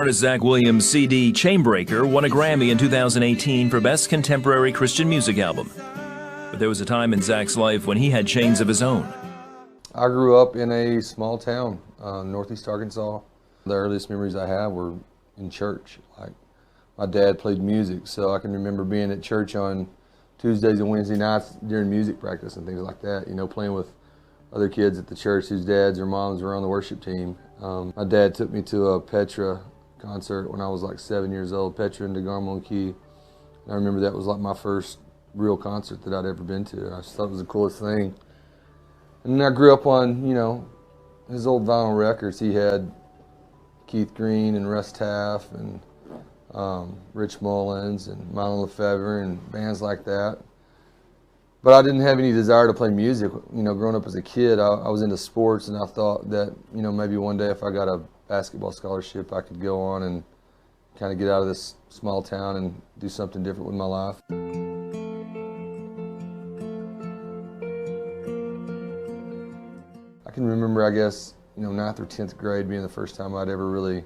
Artist Zach Williams' CD Chainbreaker won a Grammy in 2018 for Best Contemporary Christian Music Album. But there was a time in Zach's life when he had chains of his own. I grew up in a small town, northeast Arkansas. The earliest memories I have were in church. Like, my dad played music, so I can remember being at church on Tuesdays and Wednesday nights during music practice and things like that, you know, playing with other kids at the church whose dads or moms were on the worship team. My dad took me to a Petra concert when I was like 7 years old, Petra and DeGarmo and Key. And I remember that was like my first real concert that I'd ever been to. I just thought it was the coolest thing. And then I grew up on, you know, his old vinyl records. He had Keith Green and Russ Taff and Rich Mullins and Milo Lefevre and bands like that. But I didn't have any desire to play music. You know, growing up as a kid, I was into sports, and I thought that, you know, maybe one day if I got a basketball scholarship, I could go on and kind of get out of this small town and do something different with my life. I can remember, I guess, you know, 9th or 10th grade being the first time I'd ever really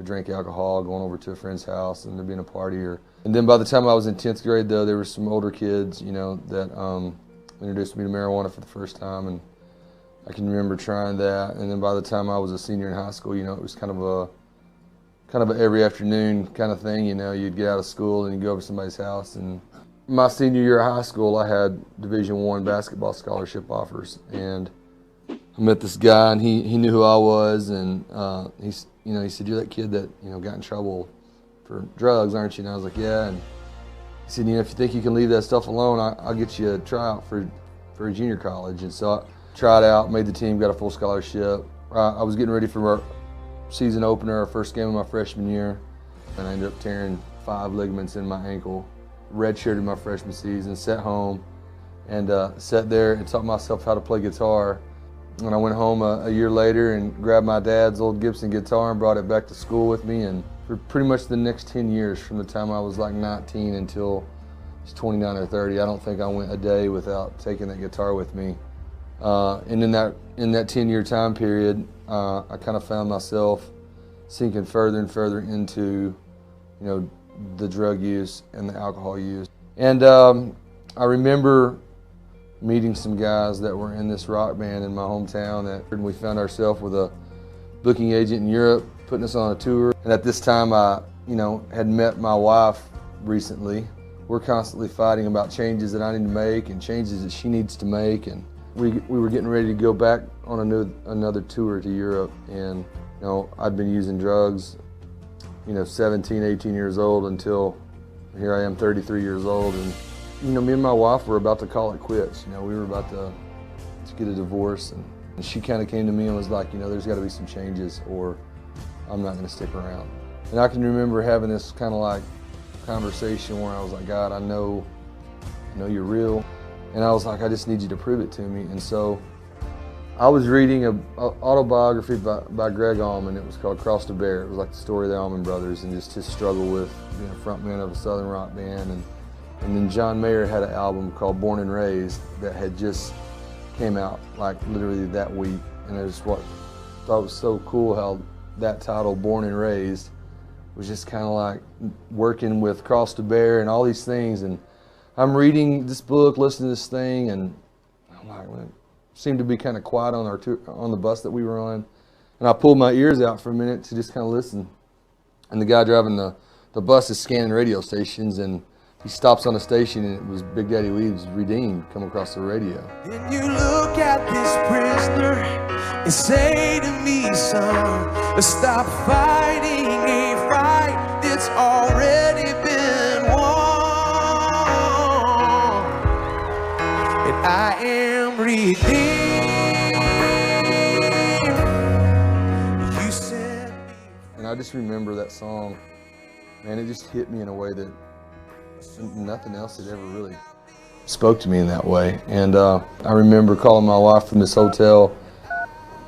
drank alcohol, going over to a friend's house and there being a party. And then by the time I was in 10th grade, though, there were some older kids, you know, that introduced me to marijuana for the first time, and I can remember trying that. And then by the time I was a senior in high school, you know, it was kind of a every afternoon kind of thing. You know, you'd get out of school and you'd go over to somebody's house. And my senior year of high school, I had Division I basketball scholarship offers, and I met this guy, and he knew who I was, and he said, "You're that kid that, you know, got in trouble for drugs, aren't you?" And I was like, "Yeah." And he said, "You know, if you think you can leave that stuff alone, I'll get you a tryout for a junior college." And so I tried out, made the team, got a full scholarship. I was getting ready for our season opener, our first game of my freshman year, and I ended up tearing 5 ligaments in my ankle. Redshirted my freshman season, sat home, and sat there and taught myself how to play guitar. And I went home a year later and grabbed my dad's old Gibson guitar and brought it back to school with me. And for pretty much the next 10 years, from the time I was like 19 until I was 29 or 30, I don't think I went a day without taking that guitar with me. And in that 10-year time period, I kind of found myself sinking further and further into, you know, the drug use and the alcohol use. And I remember meeting some guys that were in this rock band in my hometown, and we found ourselves with a booking agent in Europe putting us on a tour. And at this time, I, you know, had met my wife recently. We're constantly fighting about changes that I need to make and changes that she needs to make. And we were getting ready to go back on another tour to Europe. And, you know, I'd been using drugs, you know, 17, 18 years old until here I am, 33 years old. And, you know, me and my wife were about to call it quits. You know, we were about to get a divorce, and she kind of came to me and was like, you know, there's got to be some changes or I'm not going to stick around. And I can remember having this kind of like conversation where I was like, "God, I know you're real." And I was like, "I just need you to prove it to me." And so I was reading an autobiography by Greg Allman. It was called Cross to Bear. It was like the story of the Allman Brothers and just his struggle with being a frontman of a Southern rock band. And then John Mayer had an album called Born and Raised that had just came out like literally that week. And it was what I thought was so cool how that title, Born and Raised, was just kind of like working with Cross to Bear and all these things. And I'm reading this book, listening to this thing, and I'm like, well, it seemed to be kind of quiet on our tour, on the bus that we were on. And I pulled my ears out for a minute to just kind of listen. And the guy driving the bus is scanning radio stations, and he stops on a station, and it was Big Daddy Weave's Redeemed come across the radio. Then you look at this prisoner and say to me, "Son, stop fighting a fight that's already been won. And I am redeemed." You said me. And I just remember that song, man, it just hit me in a way that nothing else had ever really spoke to me in that way. And I remember calling my wife from this hotel,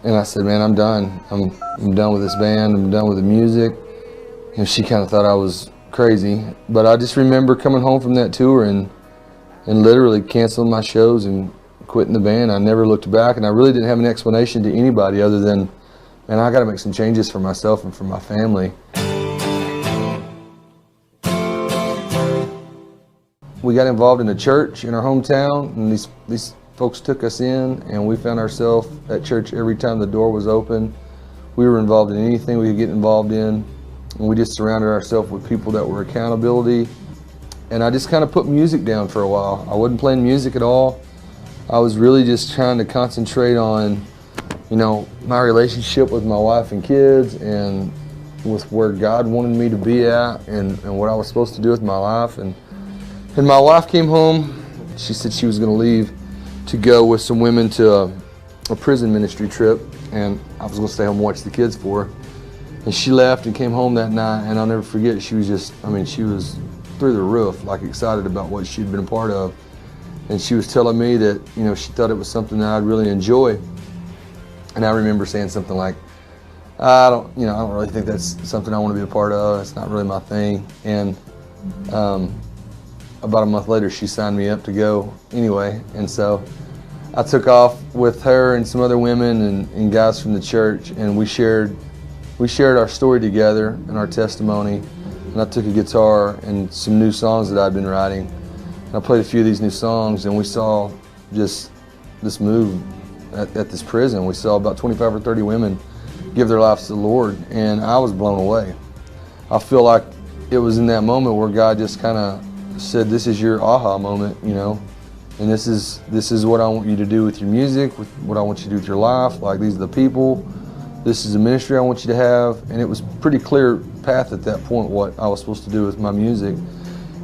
and I said, "Man, I'm done. I'm done with this band. I'm done with the music." And she kind of thought I was crazy. But I just remember coming home from that tour and literally canceling my shows and quitting the band. I never looked back, and I really didn't have an explanation to anybody other than, man, I got to make some changes for myself and for my family. we got involved in a church in our hometown, and these folks took us in, and we found ourselves at church every time the door was open. We were involved in anything we could get involved in, and we just surrounded ourselves with people that were accountability. And I just kind of put music down for a while. I wasn't playing music at all. I was really just trying to concentrate on, you know, my relationship with my wife and kids, and with where God wanted me to be at, and what I was supposed to do with my life. And my wife came home. She said she was going to leave to go with some women to a prison ministry trip, and I was going to stay home and watch the kids for her. And she left and came home that night, and I'll never forget, she was just, I mean, she was through the roof, like excited about what she'd been a part of. And she was telling me that, you know, she thought it was something that I'd really enjoy. And I remember saying something like, I don't really think that's something I want to be a part of. It's not really my thing. And about a month later, she signed me up to go anyway. And so I took off with her and some other women and guys from the church, and we shared our story together and our testimony. And I took a guitar and some new songs that I'd been writing, and I played a few of these new songs, and we saw just this move at this prison. We saw about 25 or 30 women give their lives to the Lord, and I was blown away. I feel like it was in that moment where God just kind of said, this is your aha moment, you know, and this is what I want you to do with your music, with what I want you to do with your life. Like, these are the people, this is the ministry I want you to have. And it was pretty clear path at that point what I was supposed to do with my music.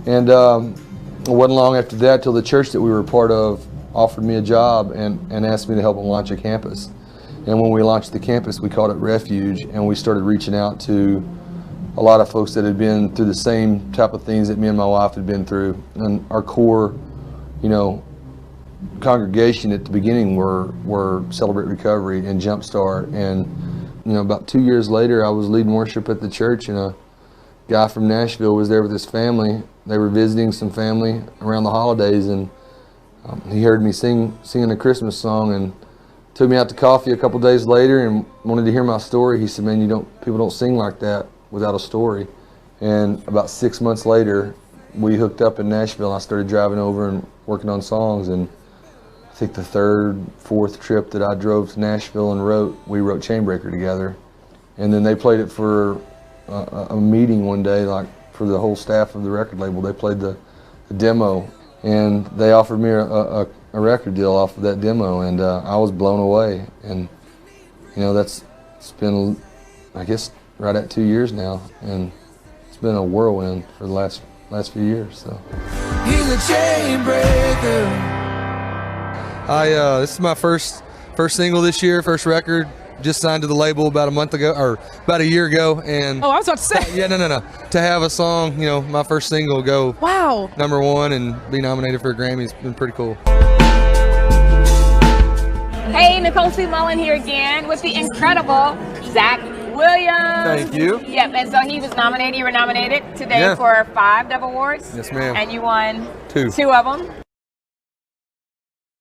And it wasn't long after that till the church that we were a part of offered me a job and asked me to help them launch a campus. And when we launched the campus, we called it Refuge, and we started reaching out to a lot of folks that had been through the same type of things that me and my wife had been through. And our core, you know, congregation at the beginning were Celebrate Recovery and Jumpstart. And, you know, about 2 years later, I was leading worship at the church, and a guy from Nashville was there with his family. They were visiting some family around the holidays, and he heard me singing a Christmas song, and took me out to coffee a couple days later and wanted to hear my story. He said, man, people don't sing like that without a story. And about 6 months later, we hooked up in Nashville. I started driving over and working on songs, and I think the third, fourth trip that I drove to Nashville and we wrote Chainbreaker together. And then they played it for a meeting one day, like for the whole staff of the record label. They played the demo, and they offered me a record deal off of that demo, and I was blown away. And, you know, it's been, I guess, right at 2 years now, and it's been a whirlwind for the last few years. So He's a chain breaker. This is my first single this year, first record. Just signed to the label about a month ago, or about a year ago, and Oh, I was about to say. yeah, no. To have a song, you know, my first single go Wow. #1 and be nominated for a Grammy has been pretty cool. Hey, Nicole C. Mullen here again with the incredible Zach Williams. Thank you. Yep, and so he was nominated. You were nominated today Yeah. for 5 Dove Awards. Yes, ma'am. And you won 2. 2 of them.